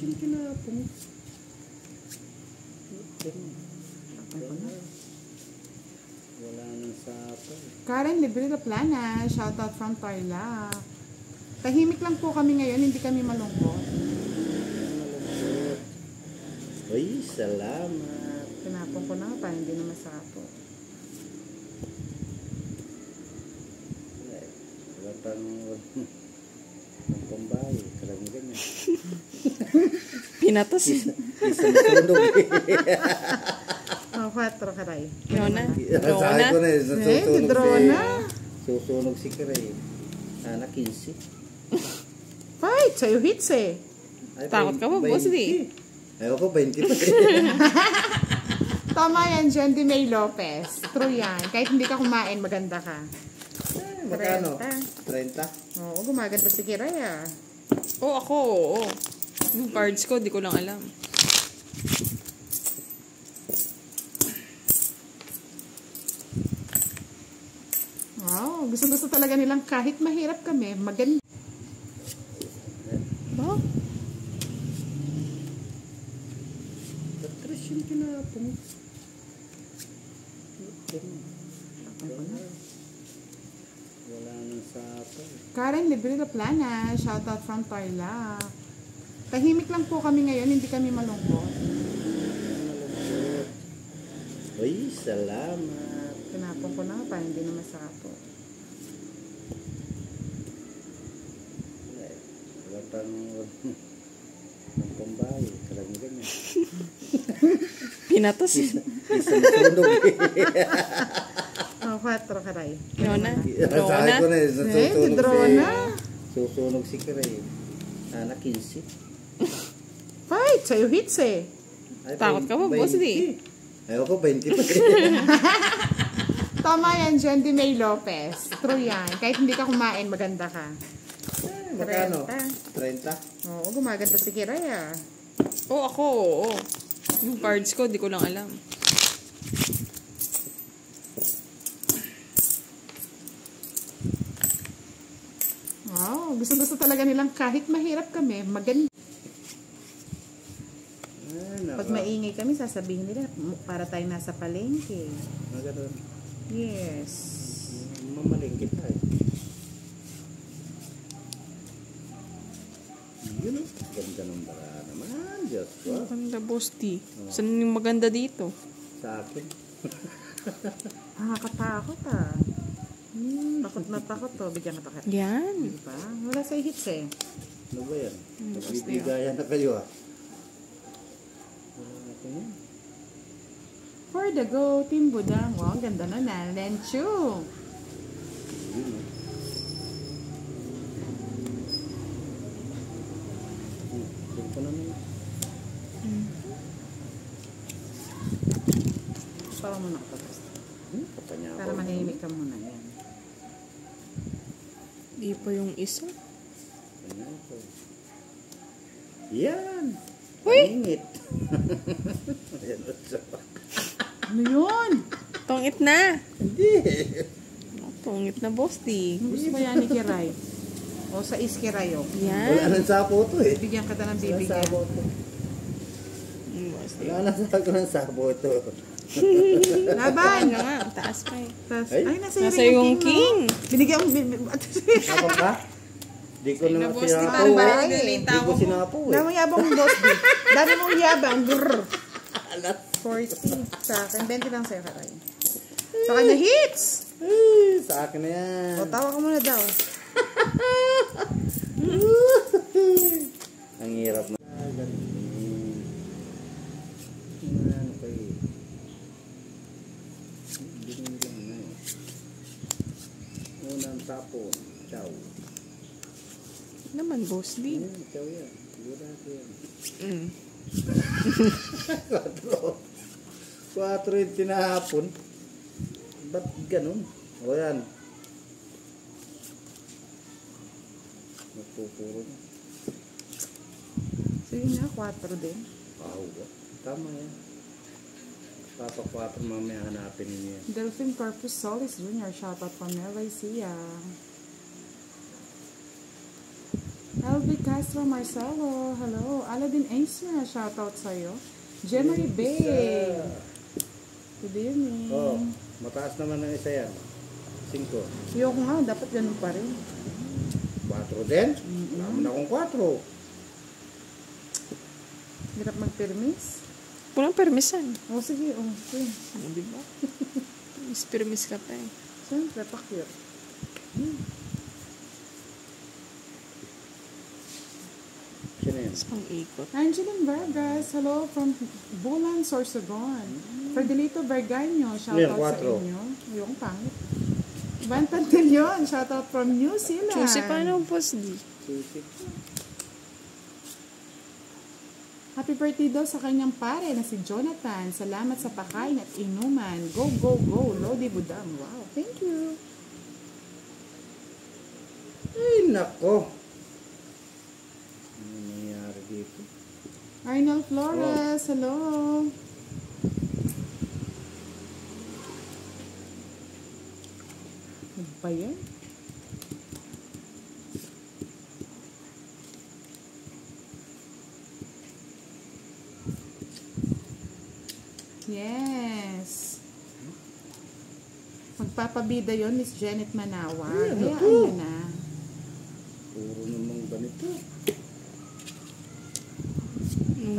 yung kinapong. Wala nang sapo. Karen Libre La Plana, shoutout from Tarlac. Tahimik lang po kami ngayon, hindi kami malungkot. Malungkot. Uy, salamat. Tinapon ko na para hindi na masapo. Wala pang pambahay. Karami ganyan. Pinatos. Isang sunog Oh, 4 karay. Drona. Sabi ko na Si Drona. Susunog si Karay. Anak 15. Fight! Sa'yo hits eh. Ay, Takot ka ba, boss, di? Ayaw ko, 20 pa. Tama yan, Jendy May Lopez. True yan. Kahit hindi ka kumain, maganda ka. Magkano? 30. 30? Oo, gumaganda si Kiray ah. Ako, oo. Yung cards ko, di ko lang alam. Wow, gusto talaga nilang kahit mahirap kami, maganda. Ba? Patras yung kinapong. Wala nang sapo. Karen Libre La Plana, shoutout from Tarlac. Tahimik lang po kami ngayon, hindi kami malungkot. Malungkot. Uy, salamat. Tinapon ko na para hindi na masapo. Wala pang pambahay. Karami ganyan. Pinatos. Isang sunog Oh, 4 karay. Drona. Sabi ko na Si Drona. Susunog si Karay. Anak 15. Fight! Sa'yo hits eh. Ay, Takot ka ba, boss, di? Ayaw ko, 20 pa. Tama yan, Jendy May Lopez. True yan. Kahit hindi ka kumain, maganda ka. Magkano? 30. 30? Oo, gumaganda si Kiray ah. Ako, oo. Yung cards ko, di ko lang alam. Wow, gusto talaga nilang kahit mahirap kami, maganda. Pag maingay kami, sasabihin nila, para tayo nasa palengke. Magano'n. Yes. Mamalingkit tayo. Yun o. Ganda ng bara naman. Diyos ko. Maganda, boss, di. Saan yung maganda dito? Sa akin. Nakakatakot ah. Takot na takot to. Bigyan ka takot. Yan. Diba? Wala sa hits eh. Ano ba yan? boss, Nagbibigayan na kayo ah. Wala natin yan. For the go, Team Budang. Wow, ang ganda na na. Lenchu. Yun o. Doon ko naman. Para mo na kapatid. Kapanya Para manahimik ka muna. Yan. Di pa yung isa. Yan! Uy! Ingit! Ayan o siya. Ano yun? Tongit na. Hindi! Tongit na, boss, di. Gusto ba yan ni Kiray? O sa Kiray o? Wala Yan. nang sapo to eh. Bigyan ka na ng Wala bibigyan. sapo to. Boss, di. Wala nang sapo ng sapo to. Laban! Ano nga, ang taas pa eh. Tas, Ay, ay, nasa Nasa iyo yung no? king. Binigyan mo. Sapo ka? Di ko na boss, di sinapo tayo eh. ba? Di ko sinapo eh. Dami yabang mong boss, di. Dami mong yabang. Grrr. Alas. 40 sa akin. 20 lang sa'yo, Karay. Sa kanya, hits! Ay, sa akin na yan. O, tawa ka muna daw. Ang hirap na. Ano kayo? Binigyan na eh. Unang tapon. Ciao. Naman, boss, di. Ayan, ciao yan. Siguro natin yan. 4 yung tinahapon. Ba't ganun? O yan. Nagpupuro na. So, yun nga, 4 din. Wow. Tama yan. Papa 4 mamaya hanapin niyo yan. Delphine Corpus Solis Jr. Shoutout from Nueva Ecija. LB Castro Marcelo, hello. Aladdin Aisna, shoutout sa'yo. Jemery Bay. Good evening. Oh, mataas naman ng isa yan. 5. Ayoko nga, dapat ganun pa rin. 4 din? Naman akong 4. Hirap mag-permis. Walang permisan. O sige, okay. Ano, di ba? Permis ka pa eh. Siyempre, pakir. Sino yan? Isang ikot. Angeline Vargas, hello from Bulan, Sorsogon. Ferdelito Berganyo, shoutout sa 4. inyo. Ayoko pangit. Van Pantilion, shoutout from New Zealand. Chusi, paano boss di? Susi. Happy birthday daw sa kanyang pare na si Jonathan. Salamat sa pakain at inuman. Go, go, go. Lodi Budam. Wow, thank you. Ay, nako. Ano nangyari dito? Arnold Flores, hello. Ano ba yan? Yes. Magpapabida yon Miss Janet Manawa. Ay, ano Hayaan to? mo na. Puro namang ganito.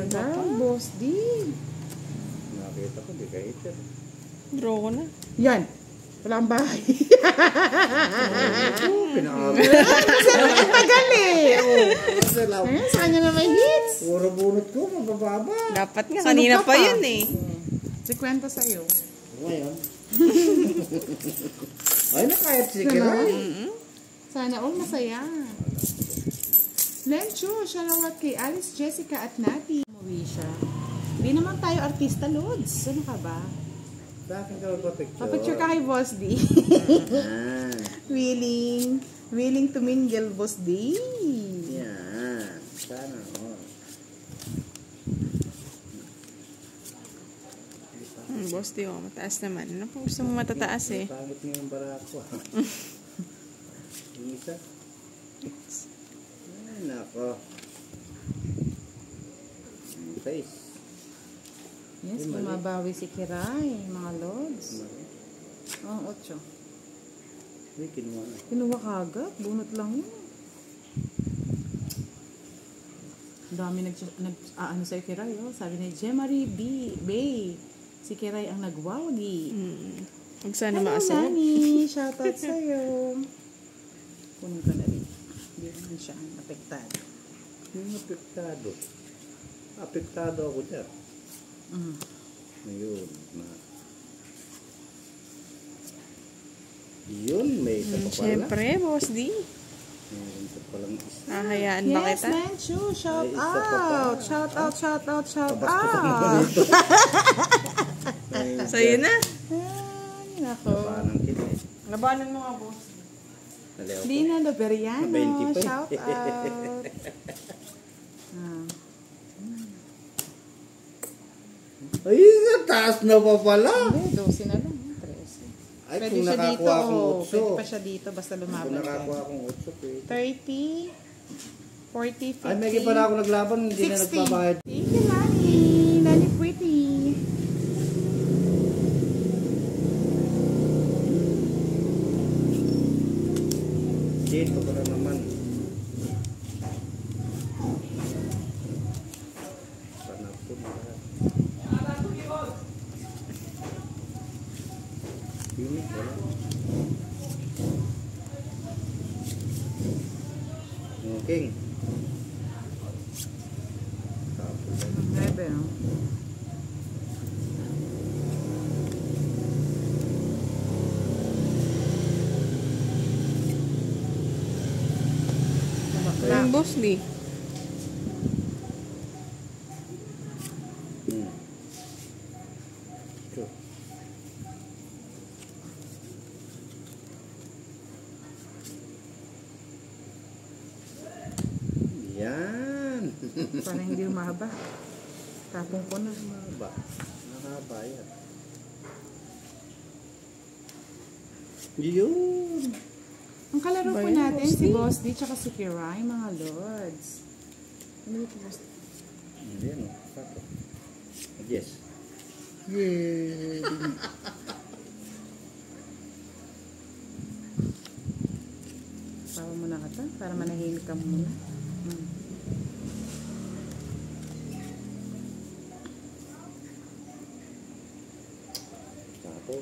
Girl, boss D. Nakita ko, di ka hater. Draw ko na. Yan. Wala kang bahay. Oo, pinakabi. Ang tagal eh. Salaw. Ayun, sa kanya na may hits. Puro bunot ko, mabababa. Dapat nga, Sino kanina ka pa pa? yun eh. Si kwento sa'yo. Ngayon. Ay, nakayat si Kiray. Sana all masaya. Lencho, shoutout kay Alice, Jessica at Nati. Umuwi siya. Hindi naman tayo artista, Lods. Ano ka ba? Sa akin ka magpa-picture. Papicture ka kay Boss D. Ah, willing to mingle, Boss D. yan. Sana, oh. Boss di oh, mataas naman. Ano po gusto mo matataas eh? Pangit mo yung barako. Yung isa. Ay, nako. Face. Yes, Ay, mali. bumabawi si Kiray, mga Lods. Oh, 8. Uy, kinuha na. Kinuha kagad, bunot lang yun. Ang dami ano sa'yo, Kiray, oh. Sabi ni Jemery Bay. Si Kiray ang nagwawagi. Huwag sana Hello, maasaw. Nani. Shoutout sa'yo. Kunin ko na rin. Hindi naman siya ang apektado. Yung apektado. Apektado ako dyan. Ayun. Yun, may isa pa pala. Siyempre, boss di. Meron pa palang isa. Hahayaan ba Yes, kita? Manchu. Shout Ay, isa pa pa. out. Shout out, shout out, shout Tabas-tapak mo out. dito. Sa'yo na. Ay, nako. Parang kita eh. Labanan mo nga, boss. Naliw ko. Lina Loberiano. 20 pa eh. Shout out. Ay, taas na pa pala. Hindi, 12 na lang. 13. Ay, Pwede kung siya dito. nakakuha akong Oh. 8. Pwede pa siya dito. Basta Kung lumaban nakakuha ka. akong 8, pwede. 30, 40, 50. Ay, may iba na ako naglaban, hindi na 60. nagbabayad. Thank you, Lani. Lani Pretty. Dito ko na naman. Panapon na. Yun, wala. Okay. Tapos lang. 9, no? Yung boss di. Ito. Yan. Parang hindi umahaba. Tapong ko na. Mahaba. Mahaba yan. Yun. Ang Ang kalaro po Bayan, natin Boss si D. Boss D tsaka si Kiray, mga lords. Ano ito, Boss D? Yan o. Sakto. Yes. Yay! Tawa mo na ka para manahimik ka muna. Hmm. Sakto.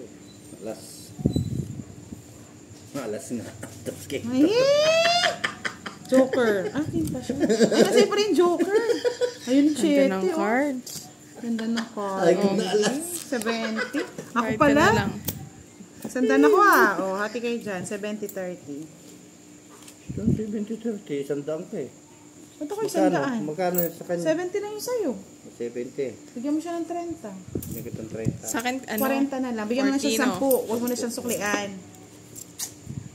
Alas. Alas na. Tapos kayo. Ay! Joker. Akin pa siya. Ay, kasi pa rin Joker. Ayun, Ganda Chete. ng cards. Ganda ng card. Ay, kung na alas. 70. Ako Card ka pala. na lang. Sandan ako ah. O, hati kayo dyan. 70-30. 20-30. Sandang ka eh. Ba't ako yung sandaan? Magkano sa kanya? 70 lang yung sa'yo. 70. Bigyan mo siya ng 30. Bigyan kitang 30. Sa akin, ano? 40 na lang. Bigyan mo na siya 10. 40, Huwag mo na siyang suklian.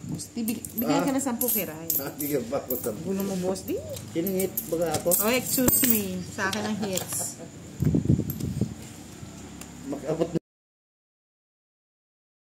Boss D, bigyan ka ng 10 kiray. Bigyan pa ako sa... Gulo mo, Boss D. Siningit baga ako? Oh, excuse me. Sa akin ang hits. Mag-abot na.